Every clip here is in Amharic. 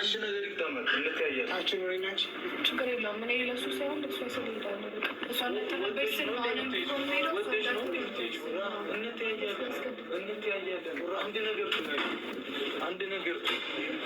አንድ ነገር ይታመጥ እንተያያለን። ታችን ወይ ናች ችግር የለውም። ምን ይለሱ ሳይሆን ለሱ ይሰልዳል። እሷ ለተነበይ ስለማንም እንተያያለን። አንድ ነገር አንድ ነገር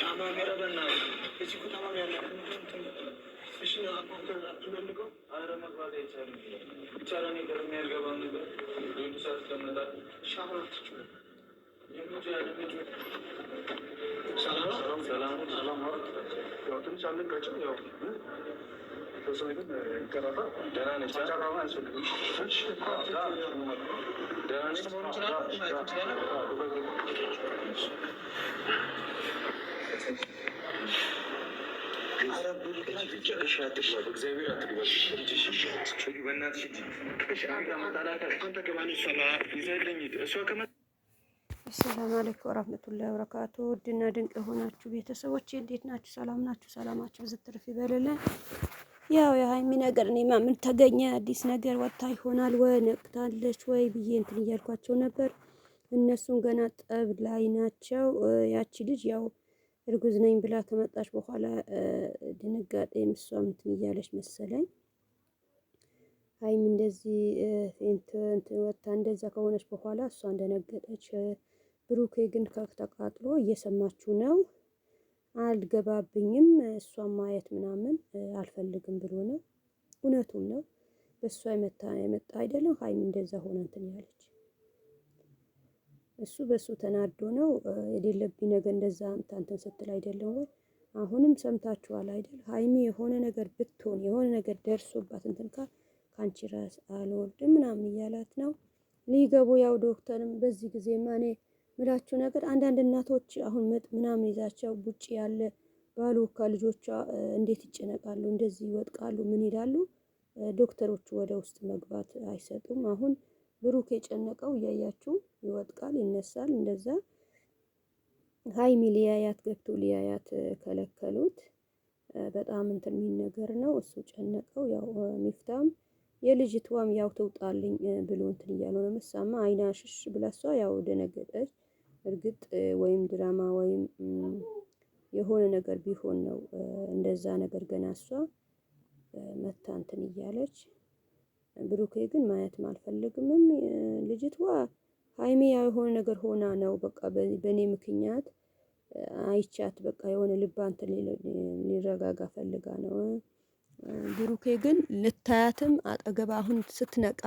ታማሚ ረበና እዚህ ታማሚ ያለ እሺ አትመልከው። አረ መግባት አይቻልም። ብቻ ለኔ ገርም ያልገባ ነገር ዱዱ ሳስተምጣ ሻማት ሰላም ሰላም ሰላም ያው ትንሽ አለቃቸው ያው ደህና ነች። አሰላሙ አለይኩም ወራህመቱላሂ ወበረካቱ። ውድና ድንቅ የሆናችሁ ቤተሰቦች እንዴት ናችሁ? ሰላም ናችሁ? ሰላማችሁ ብዝትርፍ ይበልልን። ያው የሀይሚ ነገር እኔማ ምን ተገኘ አዲስ ነገር ወጣ ይሆናል ወይ ነቅታለች ወይ ብዬ እንትን እያልኳቸው ነበር። እነሱም ገና ጠብ ላይ ናቸው። ያቺ ልጅ ያው እርጉዝ ነኝ ብላ ከመጣች በኋላ ድንጋጤ እሷም እንትን እያለች መሰለኝ። ሀይሚ እንደዚህ እንትን ወጣ እንደዛ ከሆነች በኋላ እሷ እንደነገጠች፣ ብሩኬ ግን ተቃጥሎ እየሰማችሁ ነው። አልገባብኝም እሷን ማየት ምናምን አልፈልግም ብሎ ነው። እውነቱን ነው። በእሷ የመጣ አይደለም። ሀይሚ እንደዛ ሆነ እንትን ያለች እሱ በሱ ተናዶ ነው። የሌለብኝ ነገር እንደዛ እንትን ስትል አይደለም ወይ? አሁንም ሰምታችኋል አይደል? ሀይሚ የሆነ ነገር ብትሆን የሆነ ነገር ደርሶባት እንትን ከአንቺ ራስ አልወርድም ምናምን እያላት ነው። ሊገቡ ያው ዶክተርም በዚህ ጊዜ ማኔ ምላችሁ ነገር አንዳንድ እናቶች አሁን ምጥ ምናምን ይዛቸው ቡጭ ያለ ባሉ ከልጆቿ እንዴት ይጨነቃሉ፣ እንደዚህ ይወድቃሉ፣ ምን ይላሉ። ዶክተሮቹ ወደ ውስጥ መግባት አይሰጡም። አሁን ብሩክ የጨነቀው እያያችሁ ይወድቃል፣ ይነሳል። እንደዛ ሀይሚ ሊያያት ገብቶ ሊያያት ከለከሉት። በጣም እንትን የሚል ነገር ነው። እሱ ጨነቀው። ያው ሚፍታም የልጅቷም ያው ትውጣልኝ ብሎ እንትን እያለው ነው መሳማ አይናሽሽ ብላሷ ያው ደነገጠች። እርግጥ ወይም ድራማ ወይም የሆነ ነገር ቢሆን ነው እንደዛ ነገር ገና እሷ መታ እንትን እያለች። ብሩኬ ግን ማየትም አልፈልግምም። ልጅቷ ሀይሚ ያው የሆነ ነገር ሆና ነው በቃ በእኔ ምክንያት አይቻት በቃ የሆነ ልባ እንትን ሊረጋጋ ፈልጋ ነው። ብሩኬ ግን ልታያትም አጠገባ አሁን ስትነቃ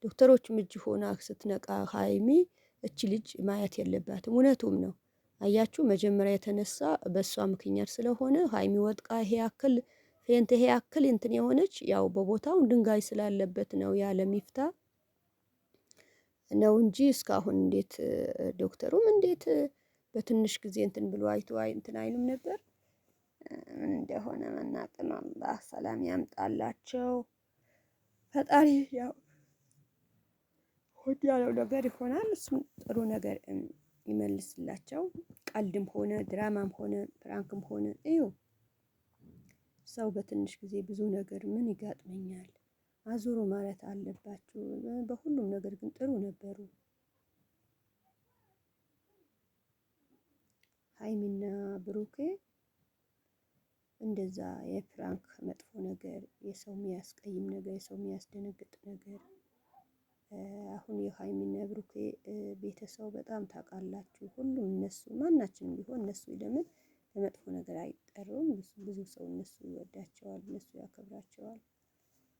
ዶክተሮችም እጅ ሆና ስትነቃ ሀይሚ እቺ ልጅ ማየት የለባትም። እውነቱም ነው። አያችሁ መጀመሪያ የተነሳ በእሷ ምክንያት ስለሆነ ሀይሚ ወድቃ ይሄ ያክል ፌንት ይሄ ያክል እንትን የሆነች ያው በቦታው ድንጋይ ስላለበት ነው ያለ ሚፍታ ነው እንጂ እስካሁን እንዴት ዶክተሩም እንዴት በትንሽ ጊዜ እንትን ብሎ አይቶ እንትን አይሉም ነበር። እንደሆነ መናቅም አላህ ሰላም ያምጣላቸው ፈጣሪ። ያው ሆድ ያለው ነገር ይሆናል። እሱም ጥሩ ነገር ይመልስላቸው። ቀልድም ሆነ ድራማም ሆነ ፕራንክም ሆነ እዩ ሰው በትንሽ ጊዜ ብዙ ነገር ምን ይጋጥመኛል አዙሮ ማለት አለባችሁ። በሁሉም ነገር ግን ጥሩ ነበሩ። ሀይሚና ብሩኬ እንደዛ የፕራንክ መጥፎ ነገር፣ የሰው የሚያስቀይም ነገር፣ የሰው የሚያስደነግጥ ነገር። አሁን የሀይሚና ብሩኬ ቤተሰብ በጣም ታውቃላችሁ። ሁሉም እነሱ ማናችንም ቢሆን እነሱ ለምን ለመጥፎ ነገር አይጠሩም? ብዙ ሰው እነሱ ይወዳቸዋል፣ እነሱ ያከብራቸዋል።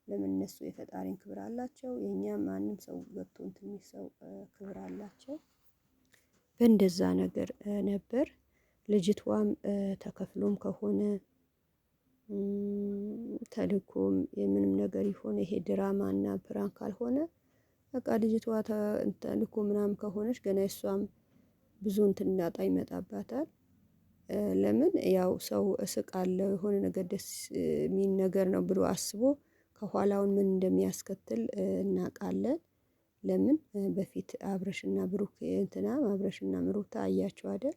ለምን እነሱ የፈጣሪን ክብር አላቸው። የኛም ማንም ሰው ገብቶ እንትን ሰው ክብር አላቸው። በእንደዛ ነገር ነበር። ልጅቷም ተከፍሎም ከሆነ ተልኮም የምንም ነገር ይሆን ይሄ ድራማ እና ፕራንክ ካልሆነ በቃ ልጅቷ ተልኮ ምናምን ከሆነች ገና እሷም ብዙ እንትን እንዳጣ ይመጣባታል። ለምን ያው ሰው እስቃለሁ የሆነ ነገር ደስ የሚል ነገር ነው ብሎ አስቦ ከኋላውን ምን እንደሚያስከትል እናውቃለን። ለምን በፊት አብረሽና ብሩክ እንትና አብረሽና ምሩታ አያችሁ አይደል?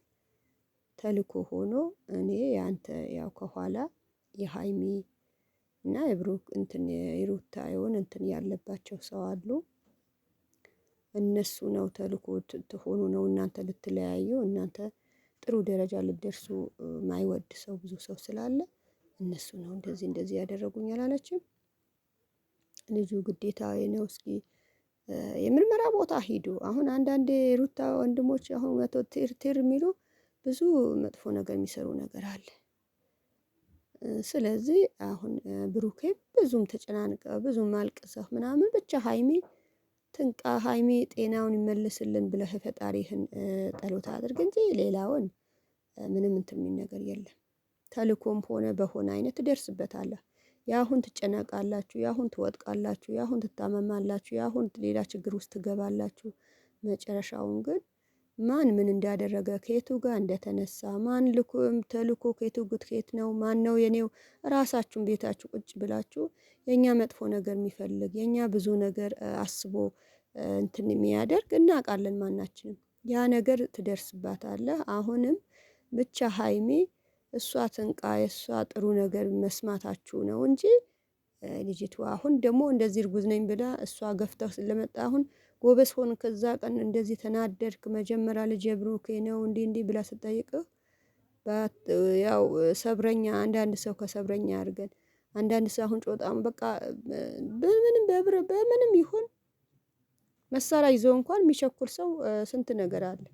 ተልኮ ሆኖ እኔ ያንተ ያው ከኋላ የሀይሚ እና የብሩክ እንትን የሩታ የሆነ እንትን ያለባቸው ሰው አሉ። እነሱ ነው ተልኮ ትሆኑ ነው እናንተ ልትለያዩ እናንተ ጥሩ ደረጃ ልደርሱ ማይወድ ሰው ብዙ ሰው ስላለ እነሱ ነው እንደዚህ እንደዚህ ያደረጉኝ አላለችም። ልጁ ግዴታዊ ነው። እስኪ የምርመራ ቦታ ሂዱ። አሁን አንዳንዴ ሩታ ወንድሞች አሁን መቶ ቴር የሚሉ ብዙ መጥፎ ነገር የሚሰሩ ነገር አለ። ስለዚህ አሁን ብሩኬ ብዙም ተጨናንቀ ብዙም አልቅሰህ ምናምን ብቻ ሀይሚ ትንቃ፣ ሀይሚ ጤናውን ይመልስልን ብለህ ፈጣሪህን ጸሎት አድርግ እንጂ ሌላውን ምንም እንትን የሚል ነገር የለም። ተልኮም ሆነ በሆነ አይነት ትደርስበታለህ። የአሁን ትጨነቃላችሁ፣ የአሁን ትወጥቃላችሁ፣ የአሁን ትታመማላችሁ፣ የአሁን ሌላ ችግር ውስጥ ትገባላችሁ። መጨረሻውን ግን ማን ምን እንዳደረገ ከየቱ ጋር እንደተነሳ ማን ተልኮ ከየቱ ከየት ነው ማን ነው የኔው ራሳችሁን ቤታችሁ ቁጭ ብላችሁ የኛ መጥፎ ነገር የሚፈልግ የኛ ብዙ ነገር አስቦ እንትን የሚያደርግ እናውቃለን ማናችንም። ያ ነገር ትደርስባታለህ። አሁንም ብቻ ሀይሚ እሷ ትንቃ፣ የእሷ ጥሩ ነገር መስማታችሁ ነው እንጂ ልጅቷ አሁን ደግሞ እንደዚህ እርጉዝ ነኝ ብላ እሷ ገፍተህ ስለመጣ አሁን ጎበዝ ሆን ከዛ ቀን እንደዚህ ተናደድክ። መጀመሪያ ልጅ የብሩኬ ነው እንዲህ እንዲህ ብላ ስጠይቅህ ያው ሰብረኛ አንዳንድ ሰው ከሰብረኛ አድርገን አንዳንድ ሰው አሁን ጮጣም በቃ በምንም ይሁን መሳሪያ ይዞ እንኳን የሚቸኩል ሰው ስንት ነገር አለ።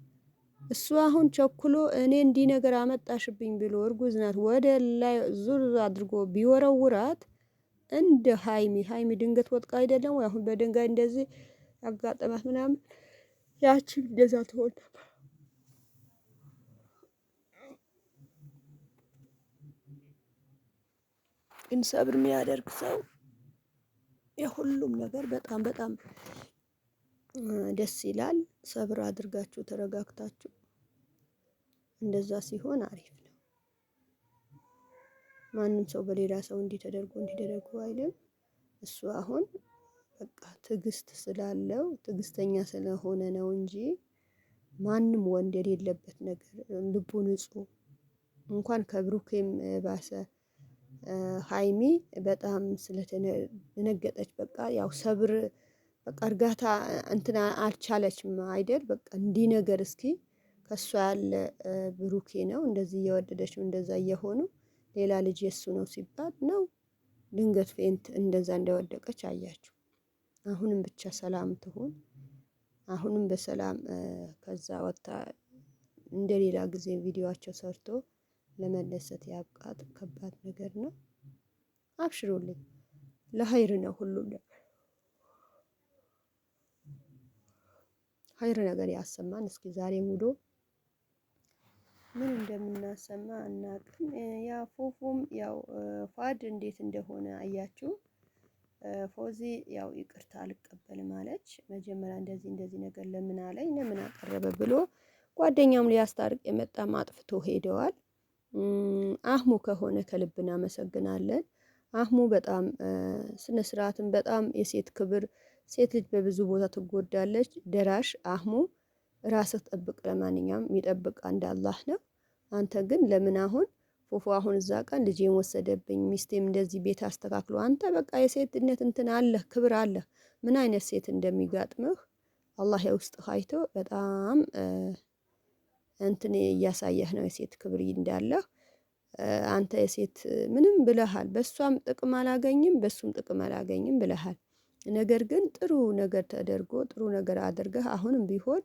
እሱ አሁን ቸኩሎ እኔ እንዲህ ነገር አመጣሽብኝ ብሎ እርጉዝ ናት ወደ ላይ ዙር አድርጎ ቢወረውራት እንደ ሀይሚ ድንገት ወጥቃ አይደለም ወይ አሁን በድንጋይ እንደዚህ ያጋጠማት ምናምን ያቺ እንደዛ ትሆን ነበር። ግን ሰብር የሚያደርግ ሰው የሁሉም ነገር በጣም በጣም ደስ ይላል። ሰብር አድርጋችሁ ተረጋግታችሁ እንደዛ ሲሆን አሪፍ ነው። ማንም ሰው በሌላ ሰው እንዲህ ተደርጎ አይልም። እሱ አሁን በቃ ትዕግስት ስላለው ትዕግስተኛ ስለሆነ ነው እንጂ ማንም ወንድ የሌለበት ነገር ልቡ ንጹህ እንኳን ከብሩኬም ባሰ ሀይሚ በጣም ስለተነገጠች በቃ ያው ሰብር በቃ እርጋታ እንትና አልቻለችም አይደል? በቃ እንዲህ ነገር እስኪ ከሷ ያለ ብሩኬ ነው እንደዚህ እየወደደችው እንደዛ እየሆኑ ሌላ ልጅ የሱ ነው ሲባል ነው ድንገት ፌንት እንደዛ እንደወደቀች አያችሁ። አሁንም ብቻ ሰላም ትሁን። አሁንም በሰላም ከዛ ወጥታ እንደ ሌላ ጊዜ ቪዲዮአቸው ሰርቶ ለመደሰት ያብቃት። ከባድ ነገር ነው። አብሽሩልኝ፣ ለሀይር ነው ሁሉም ነገር። ሀይር ነገር ያሰማን። እስኪ ዛሬ ሙሉ ምን እንደምናሰማ አናውቅም። ያ ፉፉም ያው ፏድ እንዴት እንደሆነ አያችሁ። ፎዚ ያው ይቅርታ አልቀበልም አለች። መጀመሪያ እንደዚህ ነገር ለምን አለኝ ለምን አቀረበ ብሎ ጓደኛም ሊያስታርቅ የመጣም አጥፍቶ ሄደዋል። አህሙ ከሆነ ከልብ እናመሰግናለን። አህሙ በጣም ስነ ስርዓትን በጣም የሴት ክብር ሴት ልጅ በብዙ ቦታ ትጎዳለች። ደራሽ አህሙ ራስህ ጠብቅ። ለማንኛውም የሚጠብቅ አንድ አላህ ነው። አንተ ግን ለምን አሁን ፉፉ አሁን እዛ ቀን ልጄን ወሰደብኝ ሚስቴም እንደዚህ ቤት አስተካክሎ አንተ በቃ የሴትነት እንትን አለህ ክብር አለህ። ምን አይነት ሴት እንደሚጋጥምህ አላህ የውስጥህ አይቶ በጣም እንትን እያሳየህ ነው የሴት ክብር እንዳለህ። አንተ የሴት ምንም ብለሃል። በሷም ጥቅም አላገኝም በሱም ጥቅም አላገኝም ብለሃል። ነገር ግን ጥሩ ነገር ተደርጎ ጥሩ ነገር አድርገህ አሁንም ቢሆን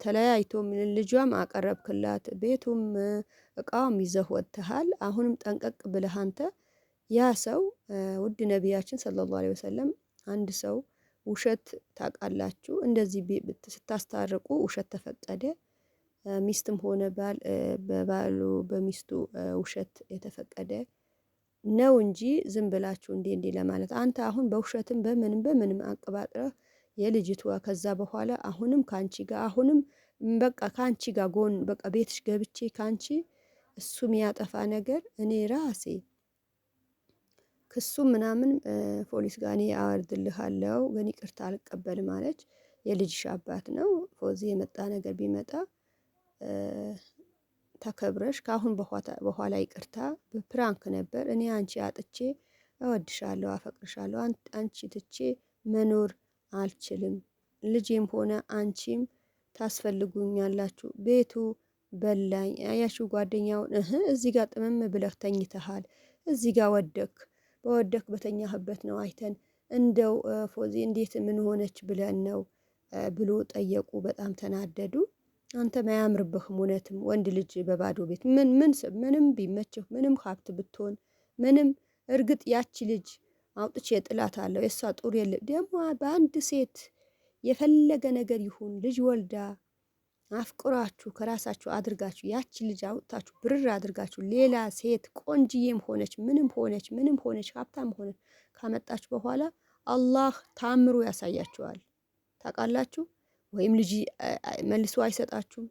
ተለያይቶም ልጇም አቀረብክላት ቤቱም እቃውም ይዘህ ወጥተሃል። አሁንም ጠንቀቅ ብለህ አንተ ያ ሰው ውድ ነቢያችን ሰለላሁ ዐለይሂ ወሰለም አንድ ሰው ውሸት ታውቃላችሁ እንደዚህ ስታስታርቁ ውሸት ተፈቀደ። ሚስትም ሆነ ባል በባሉ በሚስቱ ውሸት የተፈቀደ ነው እንጂ ዝም ብላችሁ እንዴ ለማለት አንተ አሁን በውሸትም በምንም አቀባጥረህ የልጅቷ ከዛ በኋላ አሁንም ካንቺ ጋር አሁንም በቃ ካንቺ ጋር ጎን በቃ ቤትሽ ገብቼ ካንቺ እሱ የሚያጠፋ ነገር እኔ ራሴ ክሱ ምናምን ፖሊስ ጋር እኔ አወርድልሃለሁ ግን ይቅርታ አልቀበልም አለች። የልጅሽ አባት ነው። ፎዚ የመጣ ነገር ቢመጣ ተከብረሽ ከአሁን በኋላ ይቅርታ በፕራንክ ነበር። እኔ አንቺ አጥቼ እወድሻለሁ አፈቅርሻለሁ አንቺ ትቼ መኖር አልችልም። ልጄም ሆነ አንቺም ታስፈልጉኛላችሁ። ቤቱ በላኝ። አያችሁ ጓደኛውን እዚህ ጋር ጥምም ብለህ ተኝተሃል፣ እዚህ ጋር ወደክ በወደክ በተኛህበት ነው አይተን እንደው ፎዚ እንዴት ምን ሆነች ብለን ነው ብሎ ጠየቁ። በጣም ተናደዱ። አንተም አያምርብህም እውነትም ወንድ ልጅ በባዶ ቤት ምንም ቢመችህ ምንም ሀብት ብትሆን ምንም እርግጥ ያቺ ልጅ አውጥቼ ጥላት አለው የእሷ ጡር የለም ደግሞ በአንድ ሴት የፈለገ ነገር ይሁን ልጅ ወልዳ አፍቅራችሁ ከራሳችሁ አድርጋችሁ ያቺ ልጅ አውጥታችሁ ብርር አድርጋችሁ ሌላ ሴት ቆንጅዬም ሆነች ምንም ሆነች ሀብታም ሆነች ካመጣችሁ በኋላ አላህ ታምሩ ያሳያችኋል። ታውቃላችሁ? ወይም ልጅ መልሶ አይሰጣችሁም፣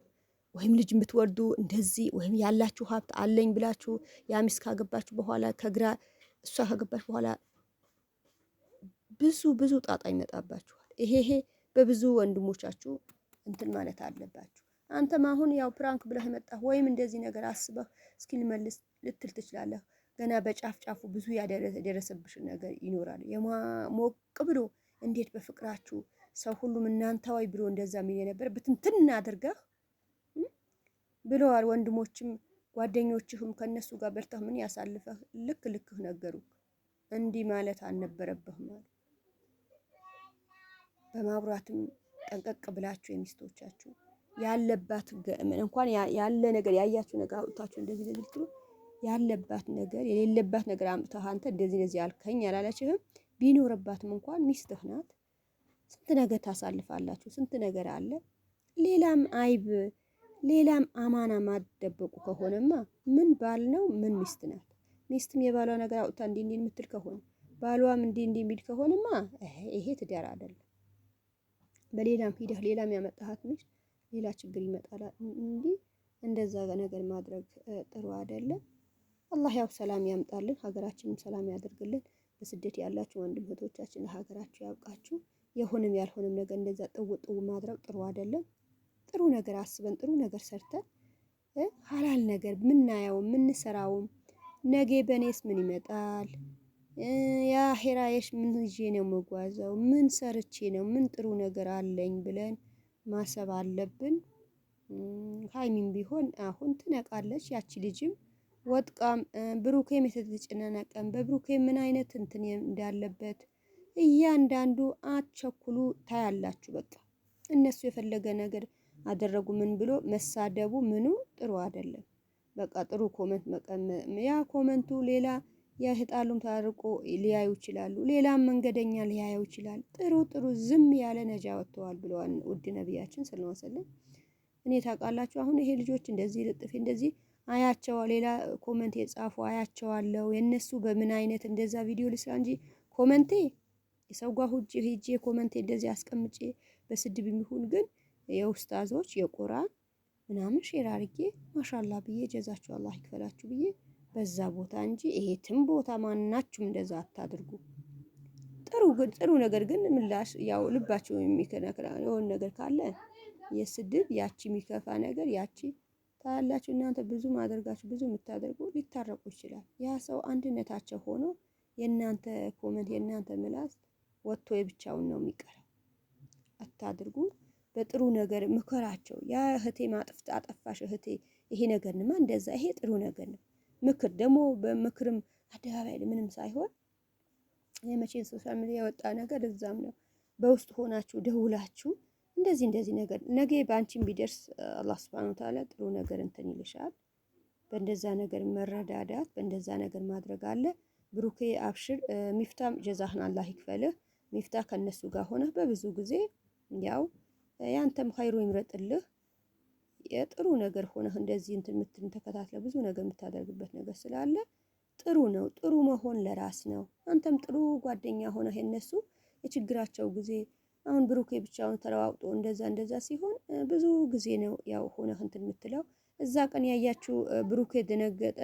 ወይም ልጅ የምትወልዱ እንደዚህ ወይም ያላችሁ ሀብት አለኝ ብላችሁ ያ ሚስት ካገባችሁ በኋላ ከግራ እሷ ካገባች በኋላ ብዙ ጣጣ ይመጣባችኋል። ይሄ በብዙ ወንድሞቻችሁ እንትን ማለት አለባችሁ። አንተም አሁን ያው ፕራንክ ብለህ መጣህ ወይም እንደዚህ ነገር አስበህ እስኪ ልመልስ ልትል ትችላለህ። ገና በጫፍ ጫፉ ብዙ ያደረሰብሽ ነገር ይኖራል። ሞቅ ብሎ እንዴት በፍቅራችሁ ሰው ሁሉም እናንተዋይ ብሎ እንደዛ የሚል የነበር ብትንትን አድርገህ ብለዋል። ወንድሞችም ጓደኞችህም ከነሱ ጋር በርተህ ምን ያሳልፈህ ልክህ ነገሩክ። እንዲህ ማለት አልነበረብህም ማለት በማብራትም ጠንቀቅ ብላችሁ የሚስቶቻችሁ ያለባት እንኳን ያለ ነገር ያያችሁ ነገር አውጥታችሁ እንደዚህ ልትሉ ያለባት ነገር የሌለባት ነገር አምጥተህ አንተ እንደዚህ አልከኝ ያላለችህም ቢኖርባትም እንኳን ሚስትህ ናት። ስንት ነገር ታሳልፋላችሁ፣ ስንት ነገር አለ። ሌላም አይብ ሌላም አማና ማደበቁ ከሆነማ ምን ባል ነው ምን ሚስት ናት። ሚስትም የባሏ ነገር አውጥታ እንዲህ የምትል ከሆነ ባሏም እንዲህ የሚል ከሆነማ ይሄ ትዳር አይደለም። በሌላም ሂደህ ሌላም ያመጣሃት ሚስት ሌላ ችግር ይመጣል እንጂ እንደዛ ነገር ማድረግ ጥሩ አይደለም። አላህ ያው ሰላም ያምጣልን፣ ሀገራችንም ሰላም ያደርግልን። በስደት ያላችሁ ወንድም እህቶቻችን ለሀገራችሁ ያብቃችሁ። የሆነም ያልሆነም ነገር እንደዛ ጥው ማድረግ ጥሩ አይደለም። ጥሩ ነገር አስበን ጥሩ ነገር ሰርተን ሀላል ነገር ምናየውም ምንሰራውም ነገ በኔስ ምን ይመጣል የአኺራዬሽ ምን ይዤ ነው የምጓዘው፣ ምን ሰርቼ ነው ምን ጥሩ ነገር አለኝ ብለን ማሰብ አለብን። ሀይሚም ቢሆን አሁን ትነቃለች። ያቺ ልጅም ወጥቃም ብሩኬም የተጨናነቀም በብሩኬም ምን አይነት እንትን እንዳለበት እያንዳንዱ አትቸኩሉ ታያላችሁ። በቃ እነሱ የፈለገ ነገር አደረጉ ምን ብሎ መሳደቡ ምኑ ጥሩ አይደለም። በቃ ጥሩ ኮመንት ያ ኮመንቱ ሌላ የህጣሉም ታርቆ ሊያዩ ይችላሉ፣ ሌላም መንገደኛ ሊያዩ ይችላል። ጥሩ ዝም ያለ ነጃ ወጥተዋል ብለዋል ውድ ነቢያችን ሰለላሁ ዐለይሂ ወሰለም። እኔ ታውቃላችሁ አሁን ይሄ ልጆች እንደዚህ ልጥፊ እንደዚህ አያቸው ሌላ ኮመንት የጻፉ አያቸዋለሁ። የነሱ በምን አይነት እንደዛ ቪዲዮ ልስራ እንጂ ኮመንቴ የሰው ጋር ሂጄ ኮመንቴ እንደዚህ አስቀምጬ በስድብ የሚሆን ግን የኡስታዞች የቁርአን ምናምን ሼር አድርጌ ማሻአላ ብዬ ጀዛችሁ አላህ ይክፈላችሁ ብዬ በዛ ቦታ እንጂ ይሄትም ቦታ ማናችሁም እንደዛ አታድርጉ። ጥሩ ነገር ግን ምላሽ ያው ልባችሁ የሚከነክራ የሆነ ነገር ካለ የስድብ ያቺ የሚከፋ ነገር ያቺ ታያላችሁ። እናንተ ብዙ ማድረጋችሁ ብዙ የምታደርጉ ሊታረቁ ይችላል። ያ ሰው አንድነታቸው ሆኖ የእናንተ ኮመንት የእናንተ ምላስ ወጥቶ የብቻውን ነው የሚቀረው። አታድርጉ። በጥሩ ነገር ምከራቸው። ያ እህቴ ማጥፍት አጠፋሽ እህቴ ይሄ ነገርንማ እንደዛ ይሄ ጥሩ ነገር ነው። ምክር ደግሞ በምክርም አደባባይ ምንም ሳይሆን የመቼን ሶሻል ሚዲያ የወጣ ነገር እዛም ነው በውስጥ ሆናችሁ ደውላችሁ እንደዚህ ነገር ነገ ባንቺም ቢደርስ አላህ Subhanahu Wa Ta'ala ጥሩ ነገር እንትን ይልሻል። በእንደዛ ነገር መረዳዳት በእንደዛ ነገር ማድረግ አለ። ብሩኬ አብሽር፣ ሚፍታም ጀዛህን አላህ ይክፈልህ። ሚፍታ ከነሱ ጋር ሆነህ በብዙ ጊዜ ያው ያንተም ኸይሩ ይምረጥልህ። የጥሩ ነገር ሆነህ እንደዚህ እንትን ተከታትለ ብዙ ነገር የምታደርግበት ነገር ስላለ ጥሩ ነው። ጥሩ መሆን ለራስ ነው። አንተም ጥሩ ጓደኛ ሆነህ የነሱ የችግራቸው ጊዜ አሁን ብሩኬ ብቻውን ተለዋውጦ እንደዛ ሲሆን ብዙ ጊዜ ነው ያው ሆነህ እንትን የምትለው። እዛ ቀን ያያችሁ ብሩኬ ደነገጠ።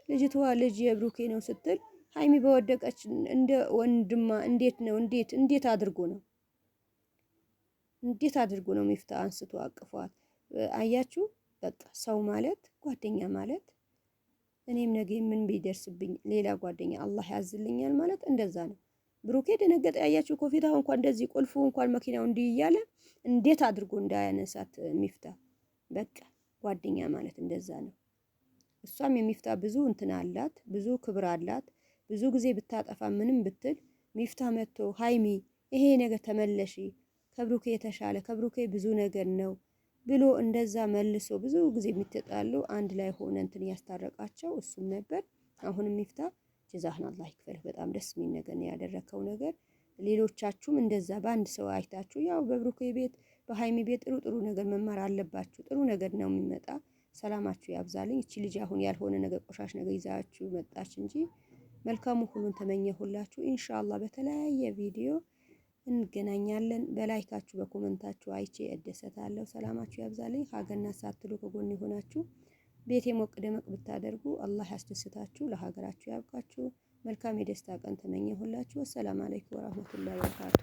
ልጅቷ ልጅ የብሩኬ ነው ስትል ሀይሚ በወደቀች እንደ ወንድማ እንዴት አድርጎ ነው ሚፍታ አንስቶ አቅፏት። አያችሁ በቃ ሰው ማለት ጓደኛ ማለት እኔም ነገ ምን ቢደርስብኝ ሌላ ጓደኛ አላህ ያዝልኛል ማለት እንደዛ ነው። ብሩኬ ደነገጠ። ያያችሁ ኮፊታው እንኳን እንደዚህ ቁልፉ እንኳን መኪናው እንዲህ እያለ እንዴት አድርጎ እንዳያነሳት ሚፍታ በቃ ጓደኛ ማለት እንደዛ ነው። እሷም የሚፍታ ብዙ እንትን አላት፣ ብዙ ክብር አላት። ብዙ ጊዜ ብታጠፋ ምንም ብትል ሚፍታ መጥቶ ሀይሚ ይሄ ነገር ተመለሺ፣ ከብሩኬ የተሻለ ከብሩኬ ብዙ ነገር ነው ብሎ እንደዛ መልሶ ብዙ ጊዜ የሚተጣሉ አንድ ላይ ሆነ እንትን ያስታረቃቸው እሱም ነበር። አሁንም ሚፍታ ጀዛህን አላህ ይክፈልህ። በጣም ደስ የሚል ነገር ነው ያደረከው ነገር። ሌሎቻችሁም እንደዛ በአንድ ሰው አይታችሁ ያው በብሩኬ ቤት በሀይሚ ቤት ጥሩ ጥሩ ነገር መማር አለባችሁ። ጥሩ ነገር ነው የሚመጣ። ሰላማችሁ ያብዛልኝ። እቺ ልጅ አሁን ያልሆነ ነገር ቆሻሽ ነገር ይዛችሁ መጣች እንጂ መልካሙ ሁሉን ተመኘሁላችሁ። ኢንሻአላህ በተለያየ ቪዲዮ እንገናኛለን። በላይካችሁ በኮመንታችሁ አይቼ እደሰታለሁ። ሰላማችሁ ያብዛልኝ። ሀገርና ሳትሉ ከጎን የሆናችሁ ቤቴ ሞቅ ደመቅ ብታደርጉ አላህ ያስደስታችሁ፣ ለሀገራችሁ ያብቃችሁ። መልካም የደስታ ቀን ተመኘሁላችሁ። ወሰላም አለይኩም ወራህመቱላሂ ወበረካቱ።